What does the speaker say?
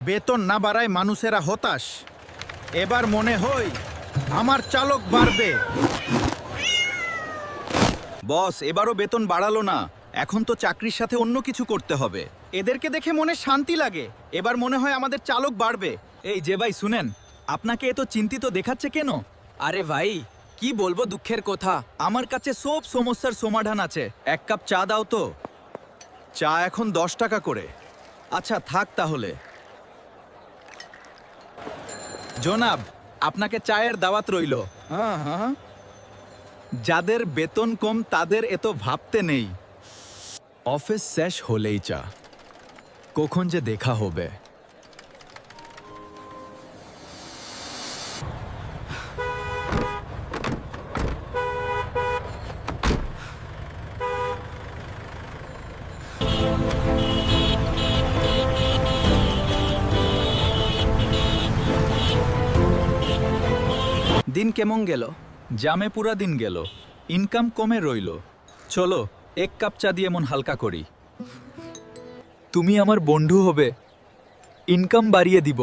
বেতন না বাড়ায় মানুষেরা হতাশ। এবার মনে হয় আমার চালক বাড়বে। বস, এবারও বেতন বাড়ালো না। এখন তো চাকরির সাথে অন্য কিছু করতে হবে। এদেরকে দেখে মনে শান্তি লাগে। এবার মনে হয় আমাদের চালক বাড়বে। এই যে ভাই শুনেন, আপনাকে এত চিন্তিত দেখাচ্ছে কেন? আরে ভাই, কি বলবো দুঃখের কথা। আমার কাছে সব সমস্যার সমাধান আছে। এক কাপ চা দাও তো। চা এখন 10 টাকা করে। আচ্ছা থাক তাহলে। জনাব, আপনাকে চায়ের দাওয়াত রইল। হ্যাঁ হ্যাঁ, যাদের বেতন কম তাদের এত ভাবতে নেই। অফিস শেষ হলেই চা। কখন যে দেখা হবে। দিন কেমন গেল? জামে পুরা দিন গেল। ইনকাম কমে রইল। চলো এক কাপ চা দিয়ে মন হালকা করি। তুমি আমার বন্ধু হবে, ইনকাম বাড়িয়ে দিব।